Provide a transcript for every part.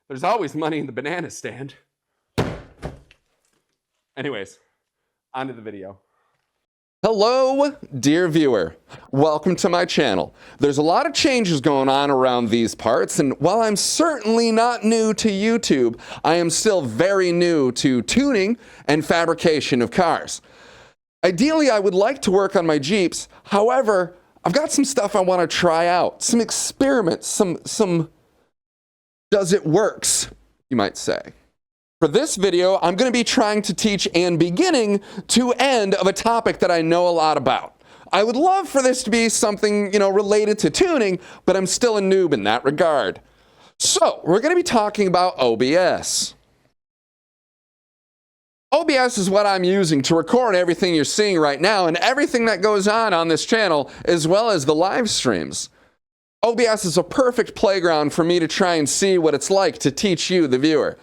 There's always money in the banana stand. Anyways, on to the video. Hello, dear viewer. Welcome to my channel. There's a lot of changes going on around these parts, and while I'm certainly not new to YouTube, I am still very new to tuning and fabrication of cars. Ideally, I would like to work on my Jeeps. However, I've got some stuff I want to try out, some experiments, some does it works, you might say. For this video, I'm going to be trying to teach and beginning to end of a topic that I know a lot about. I would love for this to be something, related to tuning, but I'm still a noob in that regard. So, we're going to be talking about OBS. OBS is what I'm using to record everything you're seeing right now and everything that goes on this channel, as well as the live streams. OBS is a perfect playground for me to try and see what it's like to teach you, the viewer.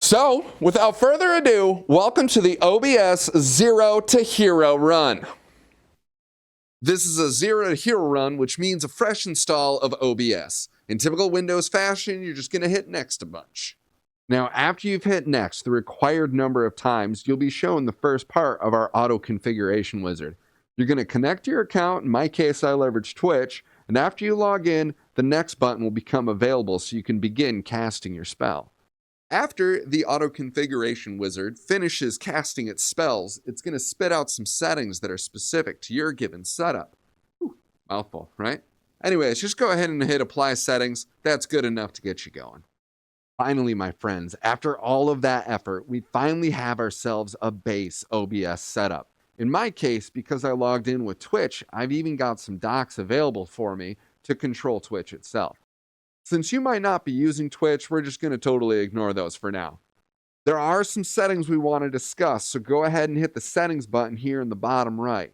So, without further ado, welcome to the OBS Zero to Hero run. This is a Zero to Hero run, which means a fresh install of OBS. In typical Windows fashion, you're just going to hit next a bunch. Now, after you've hit next the required number of times, you'll be shown the first part of our auto configuration wizard. You're going to connect to your account. In my case, I leverage Twitch. And after you log in, the next button will become available so you can begin casting your spell. After the auto configuration wizard finishes casting its spells, it's going to spit out some settings that are specific to your given setup. Whew, mouthful, right? Anyways, just go ahead and hit apply settings. That's good enough to get you going. Finally, my friends, after all of that effort, we finally have ourselves a base OBS setup. In my case, because I logged in with Twitch, I've even got some docks available for me to control Twitch itself. Since you might not be using Twitch, we're just going to totally ignore those for now. There are some settings we want to discuss, so go ahead and hit the settings button here in the bottom right.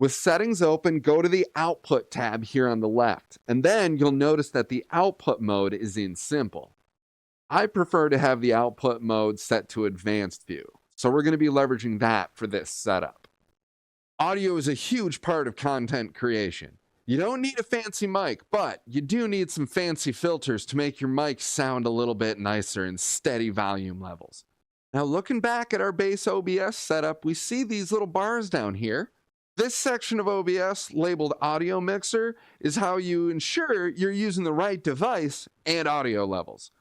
With settings open, go to the output tab here on the left, and then you'll notice that the output mode is in simple. I prefer to have the output mode set to advanced view, so we're going to be leveraging that for this setup. Audio is a huge part of content creation. You don't need a fancy mic, but you do need some fancy filters to make your mic sound a little bit nicer and steady volume levels. Now, looking back at our base OBS setup, we see these little bars down here. This section of OBS, labeled Audio Mixer, is how you ensure you're using the right device and audio levels.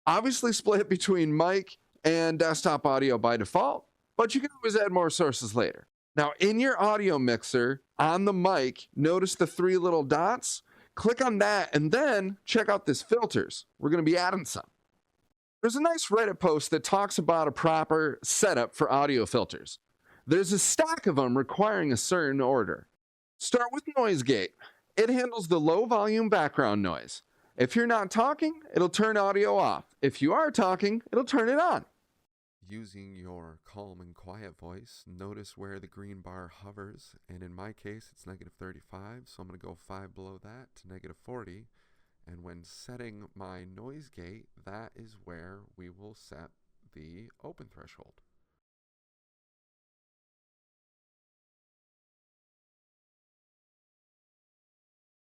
Obviously split between mic and desktop audio by default, but you can always add more sources later. Now, in your audio mixer, on the mic, notice the three little dots. Click on that, and then check out this filters. We're going to be adding some. There's a nice Reddit post that talks about a proper setup for audio filters. There's a stack of them requiring a certain order. Start with noise gate. It handles the low volume background noise. If you're not talking, it'll turn audio off. If you are talking, it'll turn it on. Using your calm and quiet voice, notice where the green bar hovers, and in my case it's -35, so I'm going to go 5 below that to -40, and when setting my noise gate, that is where we will set the open threshold.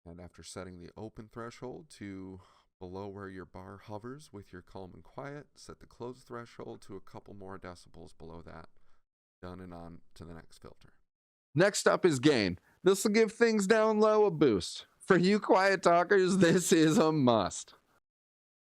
And after setting the open threshold to below where your bar hovers with your calm and quiet, set the close threshold to a couple more decibels below that. Done, and on to the next filter. Next up is gain. This will give things down low a boost. For you quiet talkers, this is a must.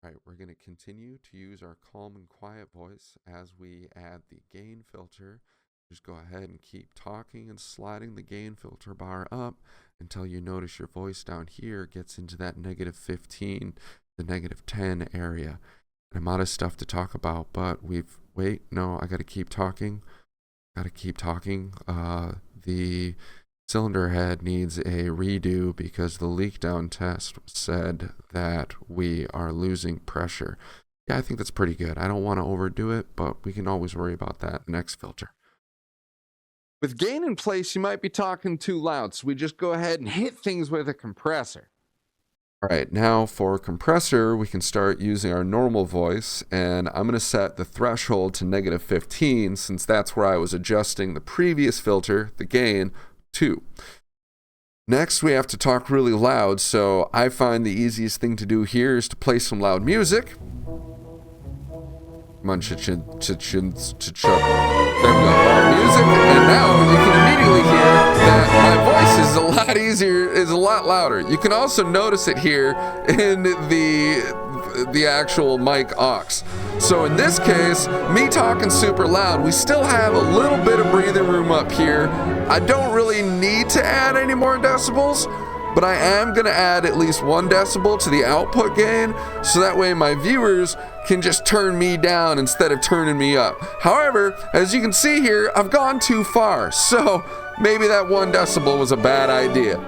All right, we're going to continue to use our calm and quiet voice as we add the gain filter. Just go ahead and keep talking and sliding the gain filter bar up until you notice your voice down here gets into that -15 to -10 area. And I'm out of stuff to talk about, but I got to keep talking. The cylinder head needs a redo because the leak down test said that we are losing pressure. Yeah, I think that's pretty good. I don't want to overdo it, but we can always worry about that next filter. With gain in place, you might be talking too loud, so we just go ahead and hit things with a compressor. All right, now for compressor, we can start using our normal voice, and I'm going to set the threshold to -15 since that's where I was adjusting the previous filter, the gain, to. Next, we have to talk really loud, so I find the easiest thing to do here is to play some loud music. Come on, there we go, loud music, and now you can immediately hear that my voice is a lot easier, is a lot louder. You can also notice it here in the actual mic aux. So in this case, me talking super loud, we still have a little bit of breathing room up here. I don't really need to add any more decibels, but I am gonna add at least 1 decibel to the output gain, so that way my viewers can just turn me down instead of turning me up. However, as you can see here, I've gone too far, so maybe that 1 decibel was a bad idea.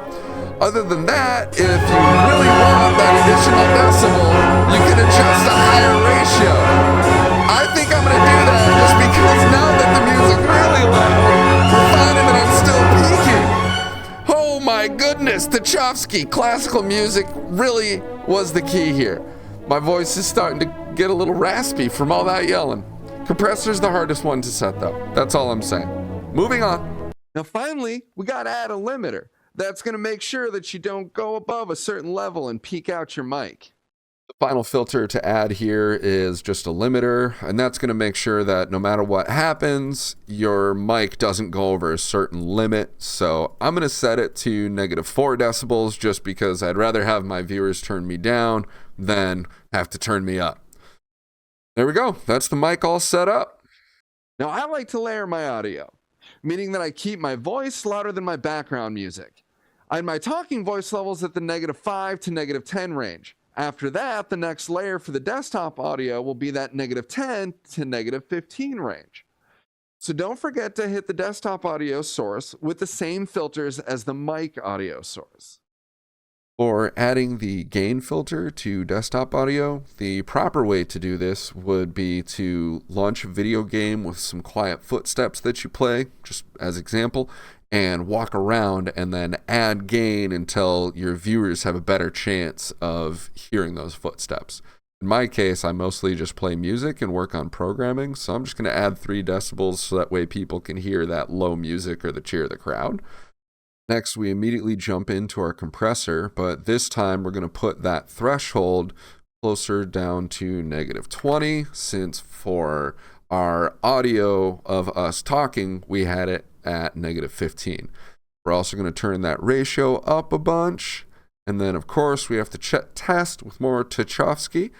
Other than that, if you really want that additional decibel, you can adjust a higher ratio. I think I'm gonna do that just because now that the music's really loud, we're finding that I'm still peaking. Oh my goodness, Tchaikovsky, classical music really was the key here. My voice is starting to get a little raspy from all that yelling. Compressor's the hardest one to set though. That's all I'm saying. Moving on. Now finally, we gotta add a limiter. That's gonna make sure that you don't go above a certain level and peak out your mic. The final filter to add here is just a limiter, and that's going to make sure that no matter what happens, your mic doesn't go over a certain limit. So I'm going to set it to -4 decibels just because I'd rather have my viewers turn me down than have to turn me up. There we go. That's the mic all set up. Now I like to layer my audio, meaning that I keep my voice louder than my background music. I had my talking voice levels at the -5 to -10 range. After that, the next layer for the desktop audio will be that -10 to -15 range. So don't forget to hit the desktop audio source with the same filters as the mic audio source. For adding the gain filter to desktop audio, the proper way to do this would be to launch a video game with some quiet footsteps that you play, just as example, and walk around and then add gain until your viewers have a better chance of hearing those footsteps. In my case, I mostly just play music and work on programming, so I'm just going to add 3 decibels so that way people can hear that low music or the cheer of the crowd. Next, we immediately jump into our compressor, but this time we're going to put that threshold closer down to -20, since for our audio of us talking, we had it at -15. We're also going to turn that ratio up a bunch, and then of course we have to test with more Tchaikovsky,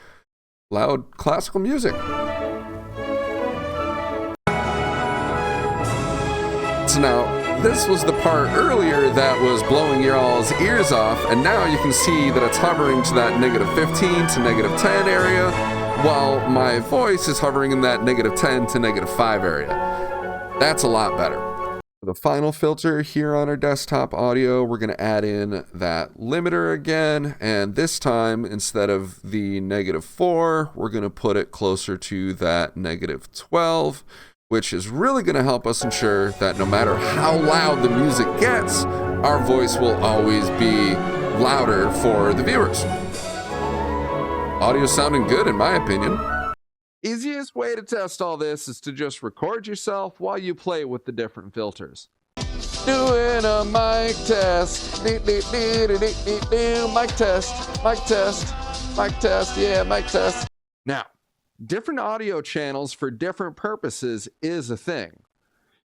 loud classical music. So now, this was the part earlier that was blowing your all's ears off, and now you can see that it's hovering to that -15 to -10 area, while my voice is hovering in that -10 to -5 area. That's a lot better. For the final filter here on our desktop audio, we're going to add in that limiter again, and this time, instead of the -4, we're going to put it closer to that -12, which is really going to help us ensure that no matter how loud the music gets, our voice will always be louder for the viewers. Audio sounding good in my opinion. Easiest way to test all this is to just record yourself while you play with the different filters. Doing a mic test. Mic test. Mic test. Mic test. Yeah, mic test. Now, different audio channels for different purposes is a thing.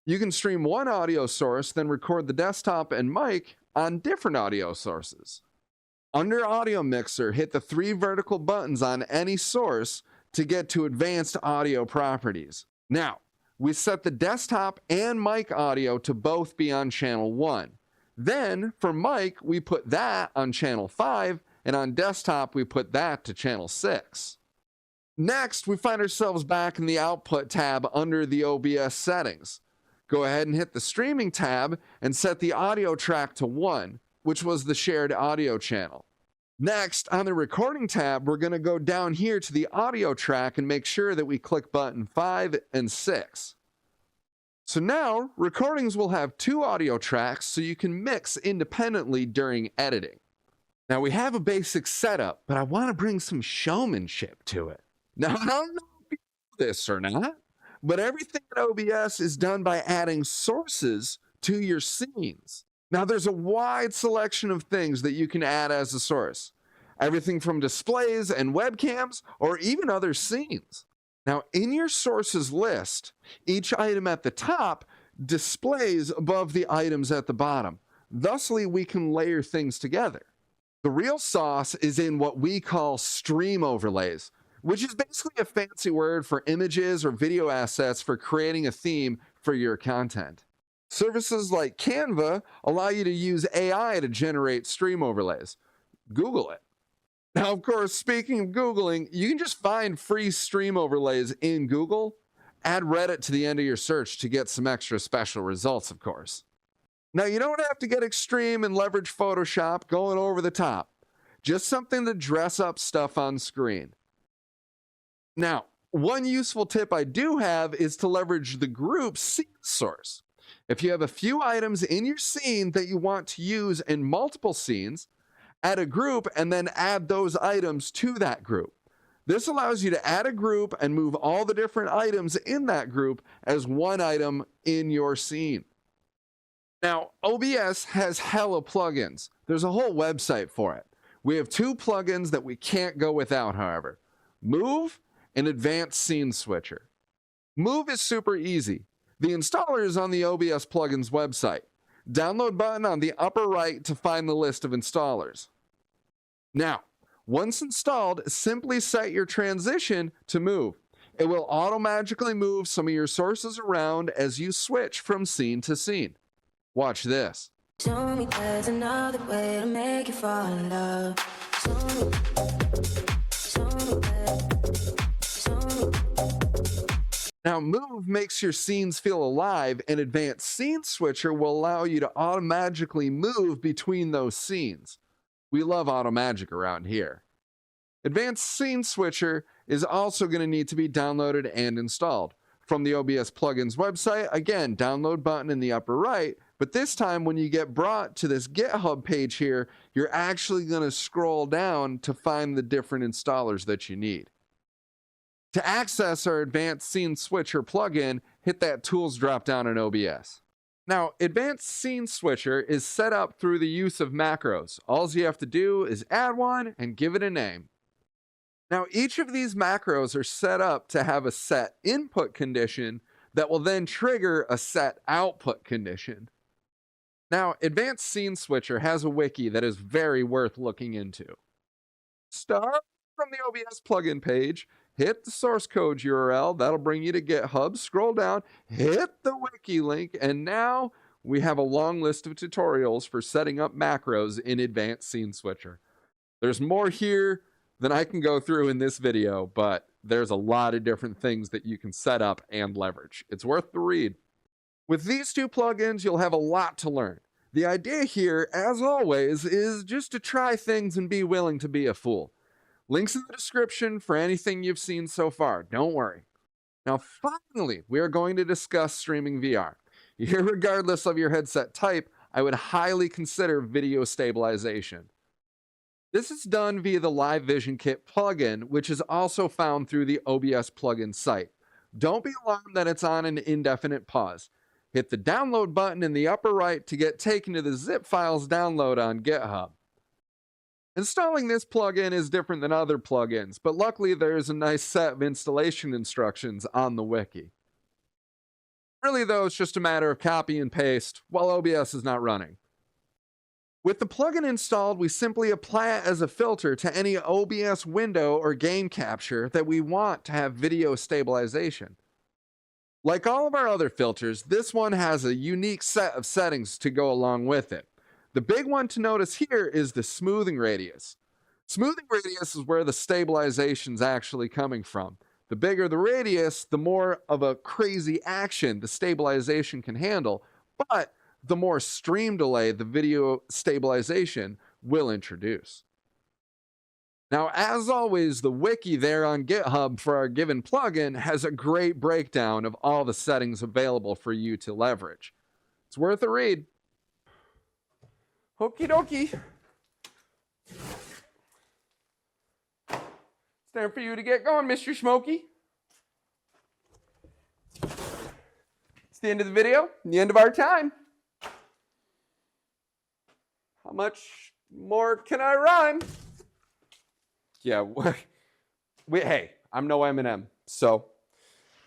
You can stream one audio source, then record the desktop and mic on different audio sources. Under Audio Mixer, hit the 3 vertical buttons on any source to get to advanced audio properties. Now, we set the desktop and mic audio to both be on channel 1. Then, for mic, we put that on channel 5, and on desktop, we put that to channel 6. Next, we find ourselves back in the Output tab under the OBS settings. Go ahead and hit the Streaming tab and set the audio track to 1, which was the shared audio channel. Next, on the Recording tab, we're going to go down here to the audio track and make sure that we click button 5 and 6. So now, recordings will have 2 audio tracks so you can mix independently during editing. Now, we have a basic setup, but I want to bring some showmanship to it. Now, I don't know if you know this or not, but everything in OBS is done by adding sources to your scenes. Now, there's a wide selection of things that you can add as a source. Everything from displays and webcams, or even other scenes. Now, in your sources list, each item at the top displays above the items at the bottom. Thusly, we can layer things together. The real sauce is in what we call stream overlays, which is basically a fancy word for images or video assets for creating a theme for your content. Services like Canva allow you to use AI to generate stream overlays. Google it. Now, of course, speaking of Googling, you can just find free stream overlays in Google. Add Reddit to the end of your search to get some extra special results, of course. Now, you don't have to get extreme and leverage Photoshop going over the top. Just something to dress up stuff on screen. Now, one useful tip I do have is to leverage the group scene source. If you have a few items in your scene that you want to use in multiple scenes, add a group and then add those items to that group. This allows you to add a group and move all the different items in that group as one item in your scene. Now, OBS has hella plugins. There's a whole website for it. We have two plugins that we can't go without, however. Move and Advanced Scene Switcher. Move is super easy. The installer is on the OBS plugins website. Download button on the upper right to find the list of installers. Now, once installed, simply set your transition to move. It will automatically move some of your sources around as you switch from scene to scene. Watch this. Show me there's another way to make you fall in love. Now, Move makes your scenes feel alive, and Advanced Scene Switcher will allow you to automatically move between those scenes. We love automagic around here. Advanced Scene Switcher is also going to need to be downloaded and installed. From the OBS plugins website, again, download button in the upper right, but this time when you get brought to this GitHub page here, you're actually going to scroll down to find the different installers that you need. To access our Advanced Scene Switcher plugin, hit that Tools drop-down in OBS. Now, Advanced Scene Switcher is set up through the use of macros. All you have to do is add one and give it a name. Now, each of these macros are set up to have a set input condition that will then trigger a set output condition. Now, Advanced Scene Switcher has a wiki that is very worth looking into. Start from the OBS plugin page, hit the source code URL, that'll bring you to GitHub, scroll down, hit the wiki link, and now we have a long list of tutorials for setting up macros in Advanced Scene Switcher. There's more here than I can go through in this video, but there's a lot of different things that you can set up and leverage. It's worth the read. With these two plugins, you'll have a lot to learn. The idea here, as always, is just to try things and be willing to be a fool. Links in the description for anything you've seen so far. Don't worry. Now, finally, we are going to discuss streaming VR. Irregardless of your headset type, I would highly consider video stabilization. This is done via the Live Vision Kit plugin, which is also found through the OBS plugin site. Don't be alarmed that it's on an indefinite pause. Hit the download button in the upper right to get taken to the zip files download on GitHub. Installing this plugin is different than other plugins, but luckily there is a nice set of installation instructions on the wiki. Really though, it's just a matter of copy and paste while OBS is not running. With the plugin installed, we simply apply it as a filter to any OBS window or game capture that we want to have video stabilization. Like all of our other filters, this one has a unique set of settings to go along with it. The big one to notice here is the smoothing radius. Smoothing radius is where the stabilization is actually coming from. The bigger the radius, the more of a crazy action the stabilization can handle, but the more stream delay the video stabilization will introduce. Now, as always, the wiki there on GitHub for our given plugin has a great breakdown of all the settings available for you to leverage. It's worth a read. Okie dokie. It's time for you to get going, Mr. Smokey. It's the end of the video, the end of our time. How much more can I run? Yeah, hey, I'm no Eminem, so.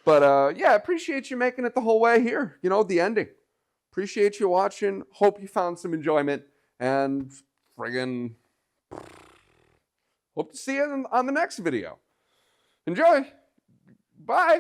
But yeah, appreciate you making it the whole way here. You know, the ending. Appreciate you watching. Hope you found some enjoyment. And friggin' hope to see you on the next video. Enjoy. Bye.